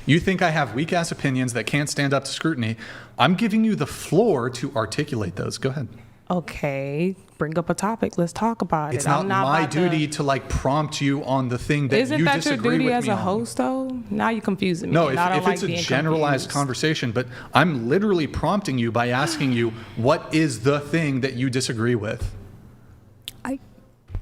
You think I have weak-ass opinions that can't stand up to scrutiny. I'm giving you the floor to articulate those. Go ahead. Okay, bring up a topic. Let's talk about It's it. not my duty to like prompt you on the thing that Isn't you that disagree your duty with as me a on. host, though? Now you're confusing me. No, and I don't if like it's a being generalized confused. conversation, but I'm literally prompting you by asking you, what is the thing that you disagree with?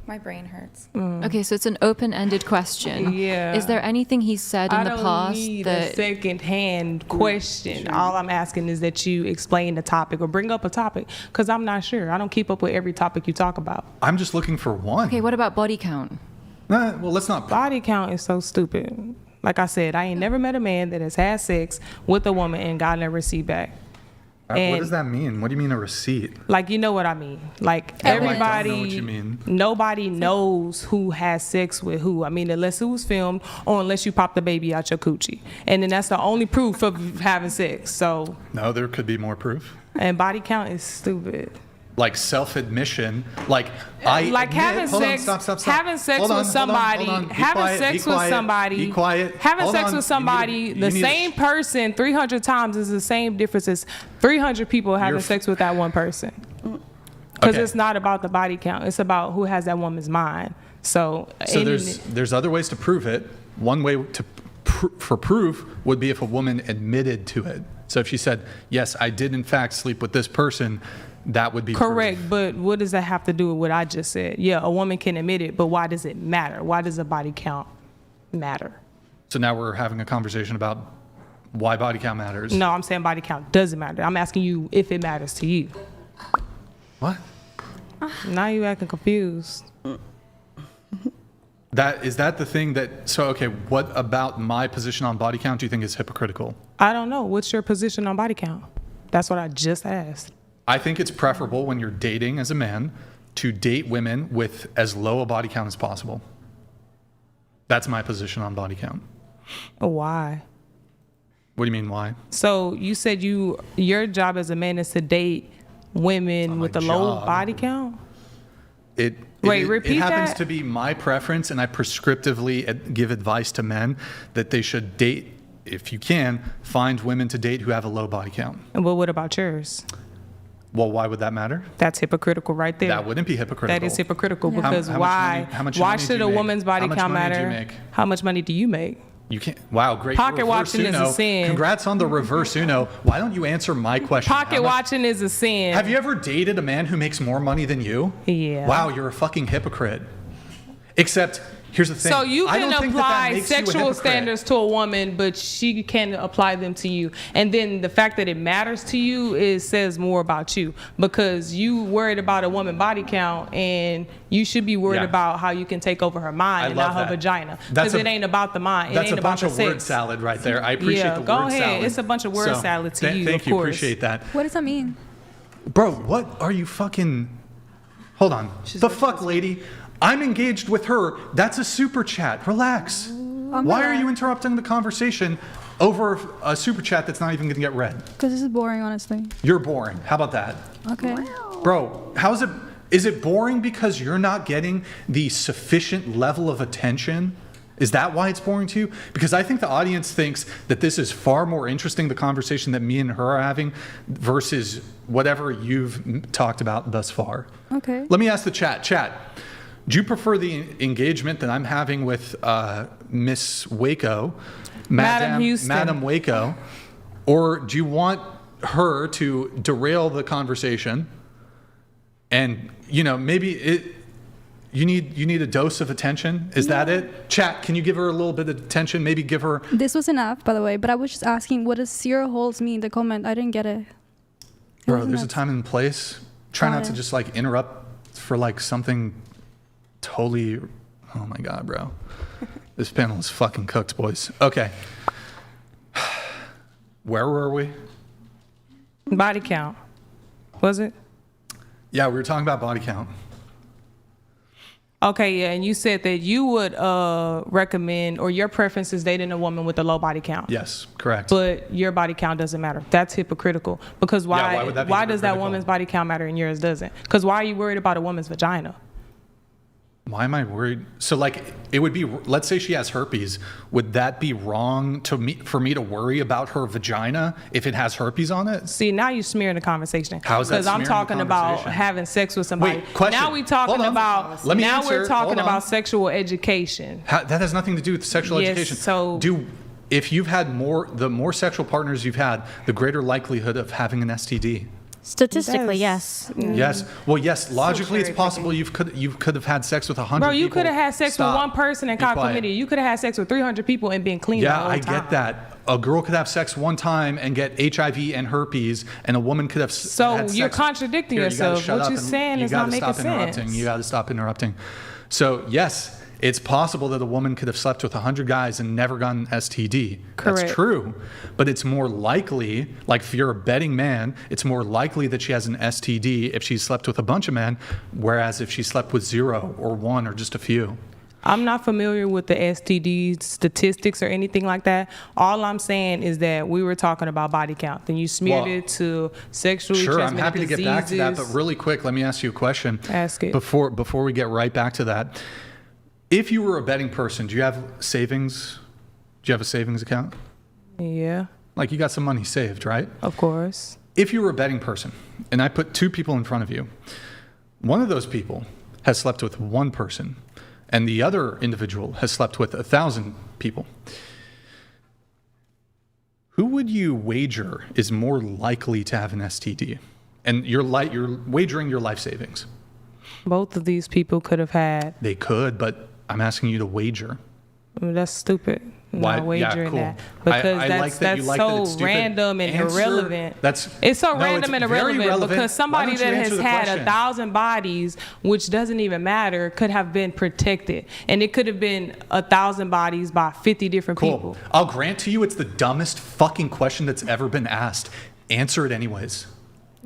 My brain hurts. Okay, so it's an open-ended question. Yeah. Is there anything he said in the past I don't need a that... second-hand question. All I'm asking is that you explain the topic or bring up a topic, because I'm not sure. I don't keep up with every topic you talk about. I'm just looking for one. Okay, what about body count? Well, let's not. Body count is so stupid. Like I said, I ain't never met a man that has had sex with a woman and gotten a receipt back. What And- does that mean? What do you mean a receipt? Like, you know what I mean. Like, I don't everybody, know what you mean. Nobody knows who has sex with who. I mean, unless it was filmed or unless you pop the baby out your coochie. And then that's the only proof of having sex. So, No, there could be more proof. and body count is stupid. Like self-admission, like I Like admit, having hold on, sex, stop. having sex Hold on, with hold on, somebody, hold on. Be having quiet, sex be with quiet, somebody, be quiet. having Hold sex on. with somebody, You the need same person 300 times is the same difference as 300 people having sex with that one person. Because Okay. it's not about the body count; it's about who has that woman's mind. So there's other ways to prove it. One way to for proof would be if a woman admitted to it. So if she said, "Yes, I did in fact sleep with this person," that would be correct. proof. But what does that have to do with what I just said? Yeah, a woman can admit it, but why does it matter? Why does a body count matter? So now we're having a conversation about why body count matters. No, I'm saying body count doesn't matter. I'm asking you if it matters to you. What? Now you acting confused. Is that the thing that? So okay, what about my position on body count do you think is hypocritical? I don't know. What's your position on body count? That's what I just asked. I think it's preferable when you're dating as a man to date women with as low a body count as possible. That's my position on body count. Why? What do you mean, why? So you said your job as a man is to date women with a low job. body count? It Repeat happens that? to be my preference, and I prescriptively give advice to men that they should date, if you can, find women to date who have a low body count. And what about yours? Well, why would that matter? That's hypocritical right there. That wouldn't be hypocritical. That is hypocritical Yeah. because How much why? money- how much why money do should you a make? woman's body How much count money do you matter? make? How much money do you make? You can't. Wow, great. Pocket reverse watching is Uno. a sin. Congrats on the reverse Uno. Why don't you answer my question? How Pocket much- watching is a sin. Have you ever dated a man who makes more money than you? Yeah. Wow, you're a fucking hypocrite. Except, here's the thing. So you I can don't think that apply makes you a sexual hypocrite. standards to a woman, but she can't apply them to you. And then the fact that it matters to you says more about you because you worried about a woman body count, and you should be worried Yeah. about how you can take over her mind and love not her that. vagina. That's Because a- it ain't about the mind. It That's ain't a about bunch the of sex. word salad right there. I appreciate the go word ahead. salad. It's a bunch of word salad to you, Thank of you. course. Appreciate that. What does that mean? Bro, what are you fucking... Hold on. The fuck, lady? I'm engaged with her. That's a super chat. Relax. Why are you interrupting the conversation over a super chat that's not even going to get read? Because this is boring, honestly. You're boring. How about that? Okay. Bro, is it boring because you're not getting the sufficient level of attention? Is that why it's boring to you? Because I think the audience thinks that this is far more interesting, the conversation that me and her are having, versus whatever you've talked about thus far. Okay. Let me ask the chat. Chat, do you prefer the engagement that I'm having with Miss Waco, Madam Houston. Madam Waco, or do you want her to derail the conversation and, maybe you need a dose of attention? Is that it? Chat, can you give her a little bit of attention? Maybe give her... This was enough, by the way, but I was just asking, what does zero holes mean? The comment, I didn't get it. Bro, there's a time and place. Try not to it. just interrupt for something totally... Oh my God, bro. This panel is fucking cooked, boys. Okay. Where were we? Body count. Was it? Yeah, we were talking about body count. Okay, yeah, and you said that you would recommend, or your preference is dating a woman with a low body count. Yes, correct. But your body count doesn't matter. That's hypocritical. Because why? why would that be why does that hypocritical? woman's body count matter and yours doesn't? Because why are you worried about a woman's vagina? Why am I worried? So like it would be, let's say she has herpes. Would that be wrong for me to worry about her vagina if it has herpes on it? See, now you're smearing the conversation. How is that Because I'm smearing the talking about conversation? having sex with somebody. Wait, question. Now we talking Hold on. about. Let me now answer. we're talking Hold on. about sexual education. That has nothing to do with sexual Yes, education. so- If you've had the more sexual partners you've had, the greater likelihood of having an STD. Statistically, yes. Yes. Well, yes. Logically, it's possible you could have had sex with 100 Bro, people. you could have had sex Stop. with one person and Be caught quiet. chlamydia. You could have had sex with 300 people and been clean the Yeah, whole I time. get that. A girl could have sex one time and get HIV and herpes, and a woman could have So had you're sex. contradicting Here, you gotta yourself. shut What up you're and- saying you is not gotta making stop interrupting. sense. You got to stop interrupting. So yes, it's possible that a woman could have slept with 100 guys and never gotten STD. Correct. That's true. But it's more likely, like if you're a betting man, it's more likely that she has an STD if she slept with a bunch of men, whereas if she slept with 0 or 1 or just a few. I'm not familiar with the STD statistics or anything like that. All I'm saying is that we were talking about body count. Then you smeared Well, it to sexually Sure, I'm transmitted happy to diseases. get back to that, but really quick, let me ask you a question. Ask it. Before we get right back to that. If you were a betting person, do you have savings? Do you have a savings account? Yeah, Like you got some money saved, right? of course. If you were a betting person and I put 2 people in front of you, one of those people has slept with 1 person and the other individual has slept with 1,000 people. Who would you wager is more likely to have an STD? And you're wagering your life savings. Both of these people could have had. They could, but I'm asking you to wager. I mean, that's stupid. Why? Not wagering cool. that because I that's like that you that's like that so it's stupid. random and Answer- irrelevant. It's It's so no, random and it's very irrelevant relevant. because Why somebody don't you that answer has the had question? 1,000 bodies, which doesn't even matter, could have been protected, and it could have been 1,000 bodies by 50 different Cool. people. I'll grant to you it's the dumbest fucking question that's ever been asked. Answer it anyways.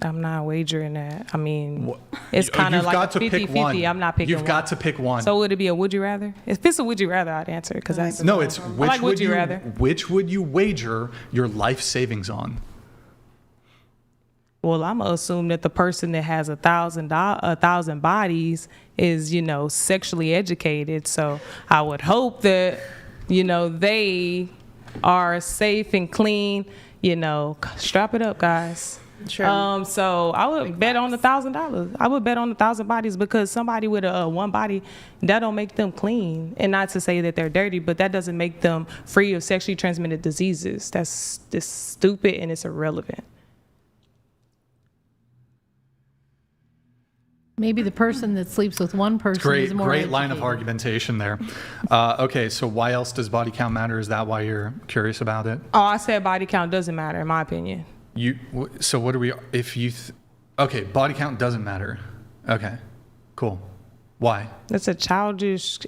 I'm not wagering that. I mean, it's kind of You've like got to 50-50. pick one. I'm not picking You've one. got to pick one. So would it be a would you rather? If it's a would you rather, I'd answer it because that's No, it's I which like would you rather. Which would you wager your life savings on? Well, I'm gonna assume that the person that has 1,000 bodies is, sexually educated. So I would hope that, they are safe and clean. Strap it up, guys. Sure. So I would bet on $1,000. I would bet on 1,000 bodies because somebody with a one body, that don't make them clean. And not to say that they're dirty, but that doesn't make them free of sexually transmitted diseases. That's just stupid and it's irrelevant. Maybe the person that sleeps with one person is more Great line of educated. argumentation there. Okay, so why else does body count matter? Is that why you're curious about it? Oh, I said body count doesn't matter in my opinion. So what do we? Okay, body count doesn't matter. Okay, cool. Why? It's a childish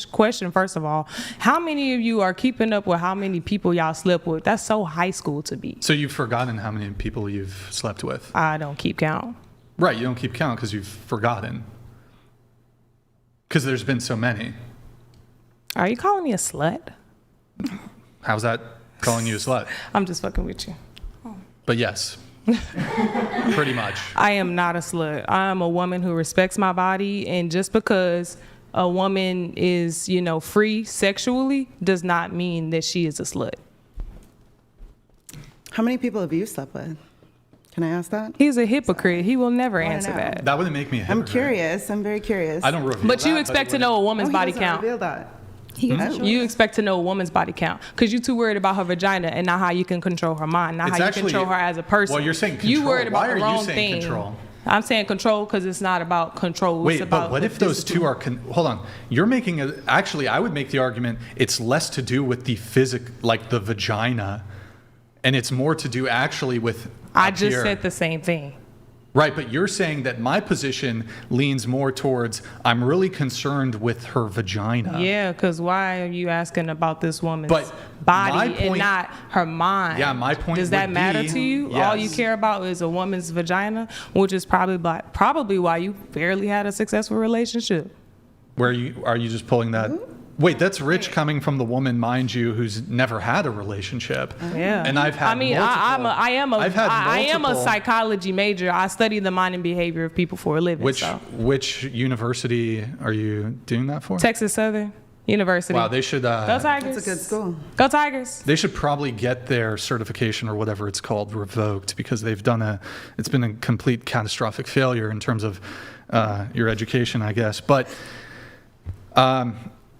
question. First of all, how many of you are keeping up with how many people y'all slept with? That's so high school to be. So you've forgotten how many people you've slept with. I don't keep count. Right, you don't keep count because you've forgotten. Because there's been so many. Are you calling me a slut? How's that calling you a slut? I'm just fucking with you. But yes, pretty much. I am not a slut. I am a woman who respects my body, and just because a woman is, free sexually does not mean that she is a slut. How many people have you slept with? Can I ask that? He's a hypocrite. He will never wanna answer know. that. That wouldn't make me a hypocrite. I'm curious. I'm very curious. I don't reveal But you that, expect to it know a Oh, woman's he body doesn't count. reveal that. You expect to know a woman's body count because you're too worried about her vagina and not how you can control her mind, not It's how you actually- control her as a person. Well, you're saying You control. worried about Why the are you wrong saying thing. control? I'm saying control because it's not about control. Wait, it's about but what if those two are... hold on. You're making a... Actually, I would make the argument it's less to do with the like the vagina, and it's more to do actually with I up just here. said the same thing. Right, but you're saying that my position leans more towards I'm really concerned with her vagina. Yeah, because why are you asking about this woman's But my body and point- not her mind? Yeah, my point Does that would matter be- to you? yes. All you care about is a woman's vagina, which is probably why you barely had a successful relationship. Are you just pulling that Wait, that's rich coming from the woman, mind you, who's never had a relationship. Yeah. And I've had I mean, multiple. I am a multiple- psychology major. I study the mind and behavior of people for a living. Which university are you doing that for? Texas Southern University. Wow, they should. Go Tigers. It's a good school. Go Tigers. They should probably get their certification or whatever it's called revoked because it's been a complete catastrophic failure in terms of your education, I guess. But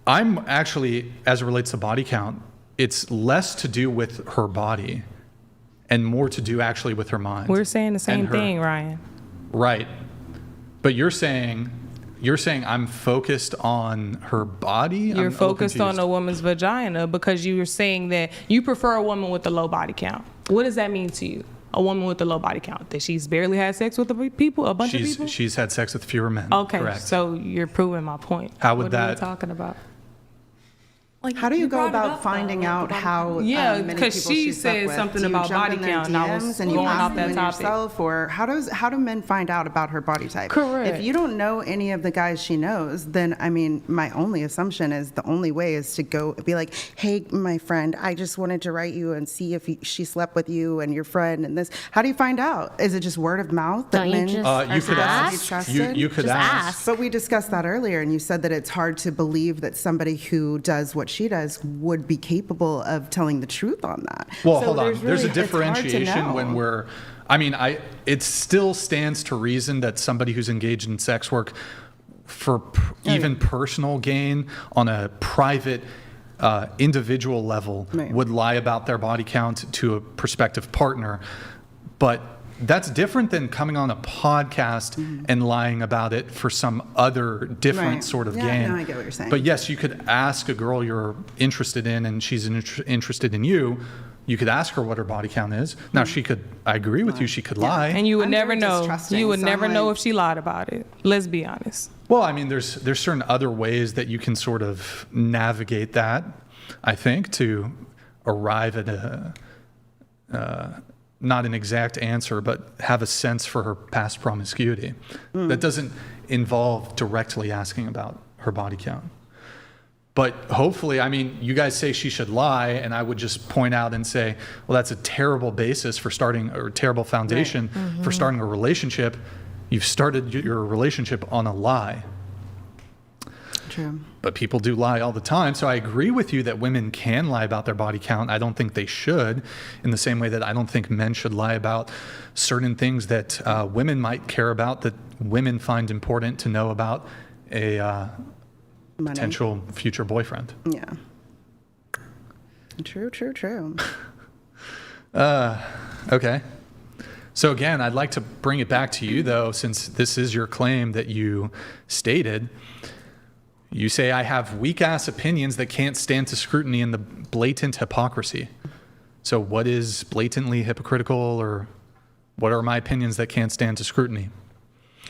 I'm actually, as it relates to body count, it's less to do with her body and more to do actually with her mind. We're saying the same and her- thing, Ryan. Right. But you're saying I'm focused on her body? You're I'm a little focused on confused. a woman's vagina because you were saying that you prefer a woman with a low body count. What does that mean to you? A woman with a low body count? That she's barely had sex with a bunch of people? She's had sex with fewer men. Okay, Correct. so you're proving my point. How would what are we that- talking about? How do you go about finding out how Yeah, many because people she she slept said with? something Do you about jump body in their count, and I was DMs and you going ask off that them topic. yourself, or how do men find out about her body type? Correct. If you don't know any of the guys she knows, then I mean, my only assumption is the only way is to go be like, hey, my friend, I just wanted to write you and see if she slept with you and your friend and this. How do you find out? Is it just word of mouth? Don't you men just You could ask? ask. Trusted? You could Just ask. ask. But we discussed that earlier, and you said that it's hard to believe that somebody who does what she does would be capable of telling the truth on that. Well, So hold on. There's a it's hard to differentiation when know. it still stands to reason that somebody who's engaged in sex work for even personal gain on a private, individual level Right. would lie about their body count to a prospective partner. But that's different than coming on a podcast and lying about it for some other different Right. sort of Yeah, gain. no, I get what you're saying. But yes, you could ask a girl you're interested in and she's interested in you. You could ask her what her body count is. Now, I agree with you, she could lie. And you would I'm never very know. distrusting, You would so I'm never know like- if she lied about it. Let's be honest. Well, I mean, there's certain other ways that you can sort of navigate that, I think, to arrive at not an exact answer, but have a sense for her past promiscuity. That doesn't involve directly asking about her body count. But hopefully, I mean, you guys say she should lie, and I would just point out and say, well, that's a terrible basis for starting, or terrible foundation for starting a relationship. You've started your relationship on a lie. True. But people do lie all the time. So I agree with you that women can lie about their body count. I don't think they should, in the same way that I don't think men should lie about certain things that women might care about, that women find important to know about a Money. potential future boyfriend. Yeah. True. Okay. So again, I'd like to bring it back to you, though, since this is your claim that you stated. You say, I have weak-ass opinions that can't stand to scrutiny and the blatant hypocrisy. So what is blatantly hypocritical, or what are my opinions that can't stand to scrutiny?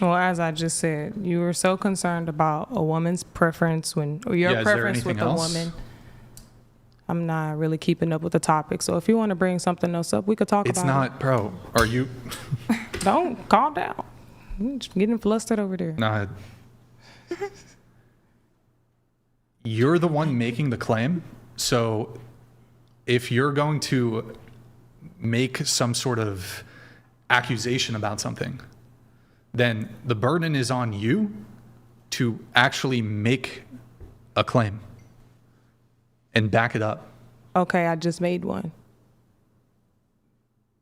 Well, as I just said, you were so concerned about a woman's preference or your Yeah, is there preference with anything a else? woman. I'm not really keeping up with the topic. So if you want to bring something else up, we could talk It's about not, bro, are you? it. Don't calm down. You're just getting flustered over there. No. You're the one making the claim. So if you're going to make some sort of accusation about something, then the burden is on you to actually make a claim and back it up. Okay, I just made one.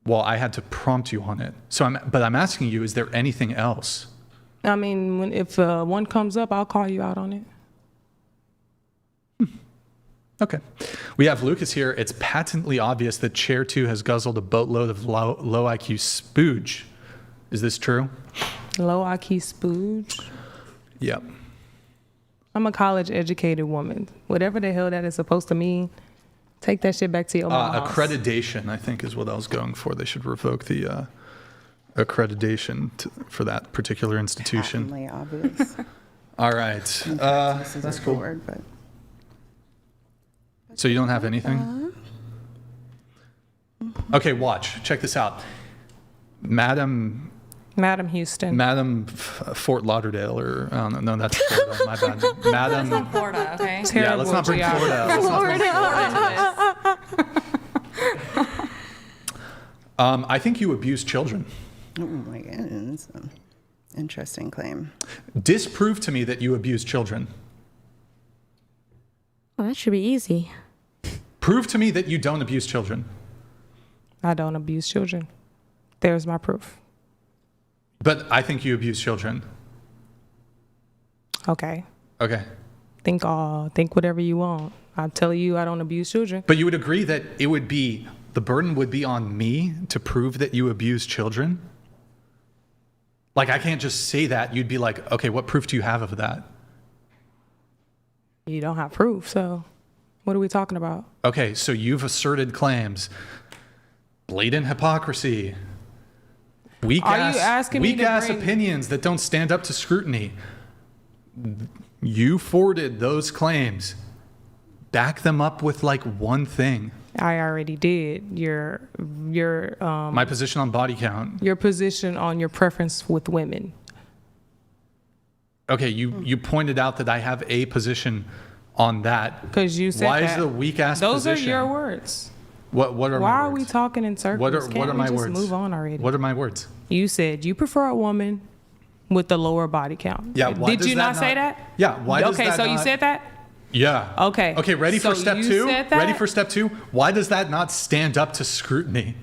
Well, I had to prompt you on it. But I'm asking you, is there anything else? I mean, if one comes up, I'll call you out on it. Okay. We have Lucas here. It's patently obvious that Chair 2 has guzzled a boatload of low IQ spooge. Is this true? Low IQ spooge. Yep. I'm a college-educated woman. Whatever the hell that is supposed to mean, take that shit back to your mama house. Accreditation, I think, is what I was going for. They should revoke the accreditation for that particular institution. Patently obvious. All right. This is That's a cool. word, but So you don't have anything? Okay, watch. Check this out. Madam Madam Houston. Madam Fort Lauderdale, or no, that's Florida. My bad. Madam. Florida, okay? Yeah, let's not bring Florida. Let's not bring Florida. I think you abuse children. Oh my goodness. Interesting claim. Disprove to me that you abuse children. Well, that should be easy. Prove to me that you don't abuse children. I don't abuse children. There's my proof. But I think you abuse children. Okay. Okay. Think whatever you want. I'm telling you, I don't abuse children. But you would agree that the burden would be on me to prove that you abuse children? Like, I can't just say that. You'd be like, okay, what proof do you have of that? You don't have proof, so what are we talking about? Okay, so you've asserted claims. Blatant hypocrisy. Weak Are you asking me to ass bring- opinions that don't stand up to scrutiny. You forwarded those claims. Back them up with like one thing. I already did. Your My position on body count. your position on your preference with women. Okay, you pointed out that I have a position on that. Because you said Why that. is the weak ass Those position? are your words. What are Why my are words? we talking in circles? What are Can't we my just words? move on already? What are my words? You said you prefer a woman with a lower body count. Yeah, why Did does you that not say that? Yeah, why does Okay, that so you not- said that? Yeah. Okay. Okay, ready for So step you 2? said that? Ready for step 2? Why does that not stand up to scrutiny?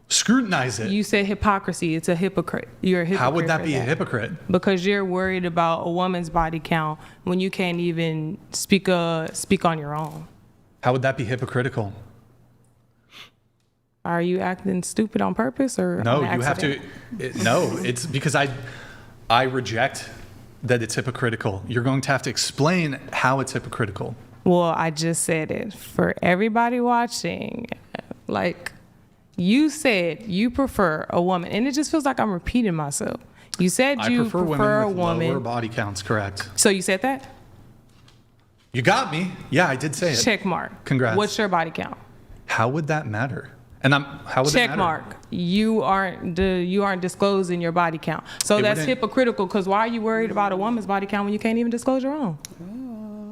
Scrutinize it. You said hypocrisy. It's a hypocrite. You're a hypocrite. How would that for be a hypocrite? Because you're worried about a woman's body count when you can't even speak on your own. How would that be hypocritical? Are you acting stupid on purpose or No, on you have to. accident? No, it's because I reject that it's hypocritical. You're going to have to explain how it's hypocritical. Well, I just said it for everybody watching. Like, you said you prefer a woman, and it just feels like I'm repeating myself. You said I you prefer prefer a women with lower woman. body counts, correct. So you said that? You got me. Yeah, I did say it. Check mark. Congrats. What's your body count? How would that matter? And how would Check that matter? mark. You aren't disclosing your body count. So It that's wouldn't- hypocritical because why are you worried about a woman's body count when you can't even disclose your own?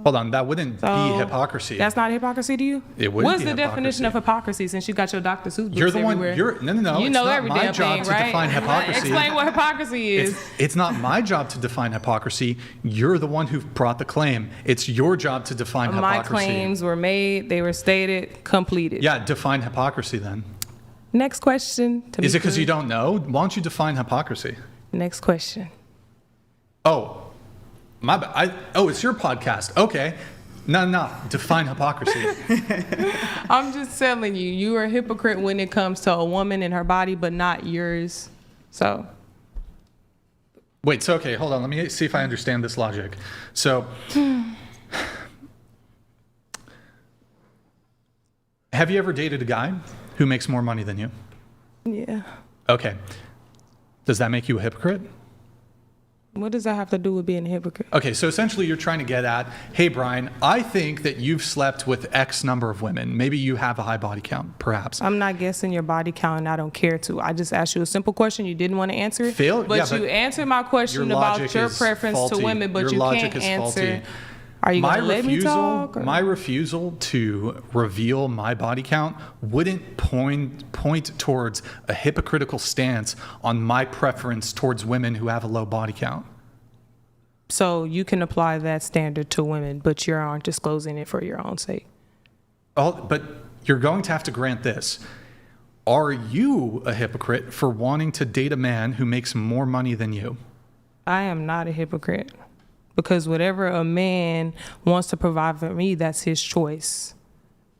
Hold on, that wouldn't So be hypocrisy. That's not hypocrisy to you? It wouldn't What's be the definition of hypocrisy since you got your Dr. Seuss books You're the one. everywhere? No. You it's know not every my damn job thing, to right? define hypocrisy. Explain what hypocrisy is. It's not my job to define hypocrisy. You're the one who brought the claim. It's your job to define My hypocrisy. claims were made, they were stated, completed. Yeah, define hypocrisy then. Next question. Is it because you don't know? Why don't you define hypocrisy? Next question. Oh, my bad. It's your podcast. Okay. No. Define hypocrisy. I'm just telling you, you are a hypocrite when it comes to a woman and her body, but not yours. So, Wait, so okay, hold on. Let me see if I understand this logic. So, have you ever dated a guy who makes more money than you? yeah. Okay. Does that make you a hypocrite? What does that have to do with being a hypocrite? Okay, so essentially you're trying to get at, hey, Brian, I think that you've slept with X number of women. Maybe you have a high body count, perhaps. I'm not guessing your body count, and I don't care to. I just asked you a simple question. You didn't want to answer it. But you answered my question your about logic your is preference faulty. to women, but Your you logic can't is answer. faulty. Are you going to let me talk? or- My refusal to reveal my body count wouldn't point towards a hypocritical stance on my preference towards women who have a low body count. So you can apply that standard to women, but you aren't disclosing it for your own sake. But you're going to have to grant this. Are you a hypocrite for wanting to date a man who makes more money than you? I am not a hypocrite because whatever a man wants to provide for me, that's his choice.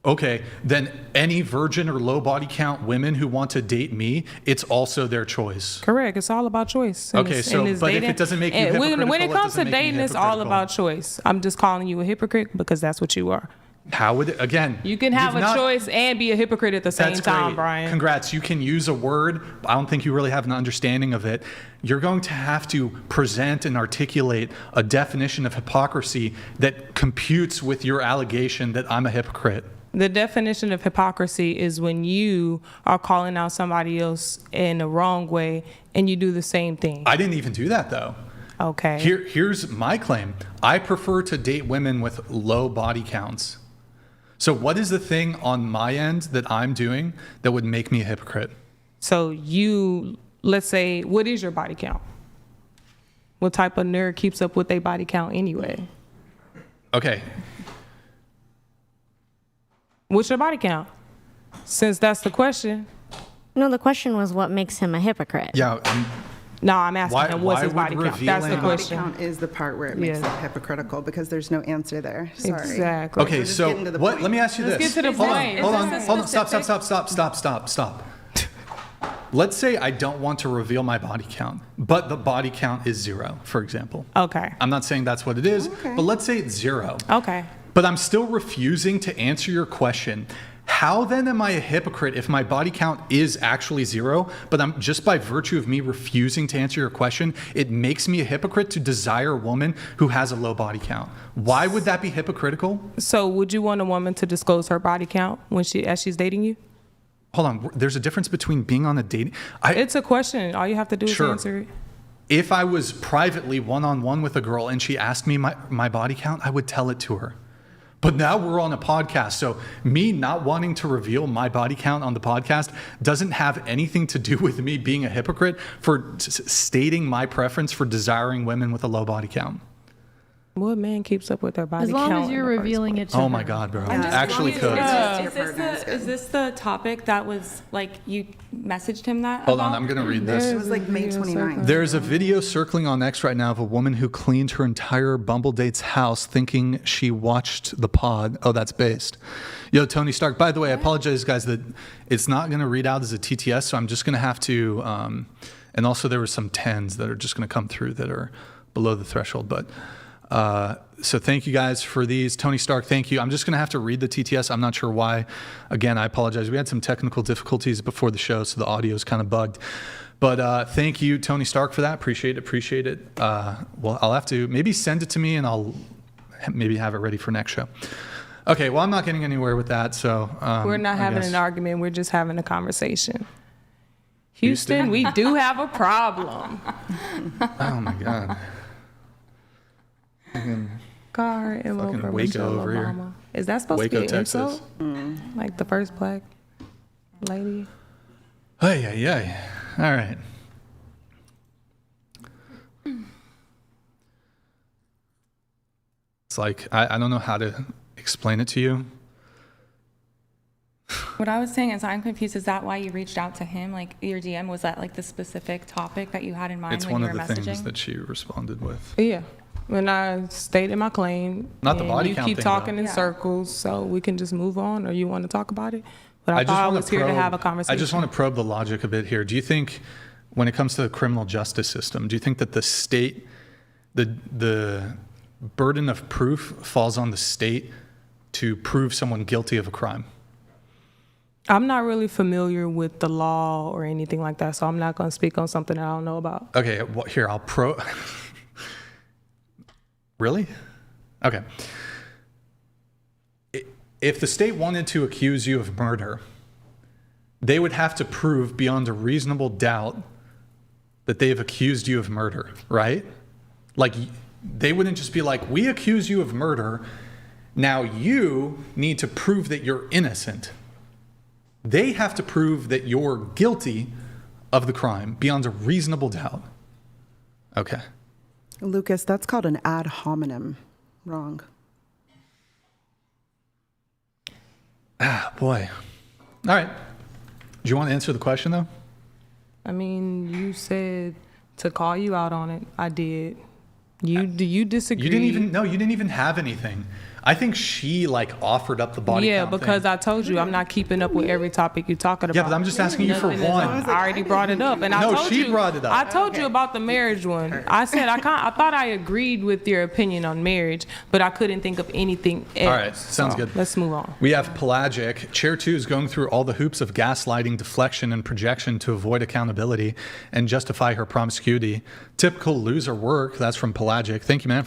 Okay, then any virgin or low body count women who want to date me, it's also their choice. Correct. It's all about choice. Okay, so, but if it doesn't make you and hypocritical, when it comes to doesn't make you dating, it's all hypocritical. about choice. I'm just calling you a hypocrite because that's what you are. How would it, again? You can have you've a not- choice and be a hypocrite at the same That's time, great. Brian. Congrats. You can use a word. I don't think you really have an understanding of it. You're going to have to present and articulate a definition of hypocrisy that computes with your allegation that I'm a hypocrite. The definition of hypocrisy is when you are calling out somebody else in the wrong way and you do the same thing. I didn't even do that, though. Okay. Here's my claim. I prefer to date women with low body counts. So what is the thing on my end that I'm doing that would make me a hypocrite? So let's say, what is your body count? What type of nerd keeps up with their body count anyway? Okay. What's your body count? Since that's the question. No, the question was what makes him a hypocrite. Yeah. No, I'm asking him what's his why body would count. That's the revealing- Body question. count is the part where it makes Yeah. it hypocritical because there's no answer there. Sorry. Exactly. Okay, just so getting to the what? point. Let me ask you Let's this. get to the hold point. On, hold Is on, this hold on. specific? Stop. Let's say I don't want to reveal my body count, but the body count is 0, for example. Okay. I'm not saying that's what it is, Okay. but let's say it's 0. Okay. But I'm still refusing to answer your question. How then am I a hypocrite if my body count is actually 0, but I'm just by virtue of me refusing to answer your question, it makes me a hypocrite to desire a woman who has a low body count? Why would that be hypocritical? So would you want a woman to disclose her body count as she's dating you? Hold on, there's a difference between being on a date. It's a question. All you have to do is Sure. answer it. If I was privately one-on-one with a girl and she asked me my body count, I would tell it to her. But now we're on a podcast, so me not wanting to reveal my body count on the podcast doesn't have anything to do with me being a hypocrite for stating my preference for desiring women with a low body count. What man keeps up with their body As count? long as you're in the first revealing place? it to Oh my her. God, bro. Yeah. Actually could. Is this the topic that was like you messaged him that? Hold on, about? I'm going to read this. It was like May 29th. There's a video circling on X right now of a woman who cleaned her entire Bumble date's house thinking she watched the pod. Oh, that's based. Yo, Tony Stark. By the way, I apologize, guys, that it's not going to read out as a TTS, so I'm just going to have to, and also there were some 10s that are just going to come through that are below the threshold. But so thank you guys for these. Tony Stark, thank you. I'm just going to have to read the TTS. I'm not sure why. Again, I apologize. We had some technical difficulties before the show, so the audio is kind of bugged. But thank you, Tony Stark, for that. Appreciate it. Well, I'll have to maybe send it to me, and I'll maybe have it ready for next show. Okay, well, I'm not getting anywhere with that, so We're not I having guess. an argument. We're just having a conversation. Houston, we do have a problem. Oh, my God. Car and Fucking over Waco Michelle over here. Obama. Is that supposed Waco, to be an Texas. insult? Like the first black lady? Ay. All right. It's like, I don't know how to explain it to you. What I was saying is I'm confused. Is that why you reached out to him? Like your DM, was that like the specific topic that you had in mind It's when one you of were the messaging? things that she responded with. Yeah. When I stated my claim. Not the and body you count keep thing, talking though. in Yeah. circles, so we can just move on, or you want to talk about it? But I thought I wanna was here to have a conversation. I just want to probe the logic a bit here. Do you think, when it comes to the criminal justice system, do you think that the state, the burden of proof falls on the state to prove someone guilty of a crime? I'm not really familiar with the law or anything like that, so I'm not going to speak on something that I don't know about. Okay, here, Really? Okay. If the state wanted to accuse you of murder, they would have to prove beyond a reasonable doubt that they have accused you of murder, right? Like, they wouldn't just be like, we accuse you of murder, now you need to prove that you're innocent. They have to prove that you're guilty of the crime beyond a reasonable doubt. Okay. Lucas, that's called an ad hominem. Wrong. Ah, boy. All right. Do you want to answer the question, though? I mean, you said to call you out on it. I did. Do you disagree? You didn't even have anything. I think she offered up the body Yeah, count because thing. I told you I'm not keeping up with every topic you're talking about. Yeah, but I'm just asking you for Nothing is one. on. I already brought it up, and No, I told she you. brought it up. I told you about the marriage one. I said I thought I agreed with your opinion on marriage, but I couldn't think of anything else. All right, sounds So, good. Let's move on. We have Pelagic. Chair 2 is going through all the hoops of gaslighting, deflection, and projection to avoid accountability and justify her promiscuity. Typical loser work. That's from Pelagic. Thank you, man.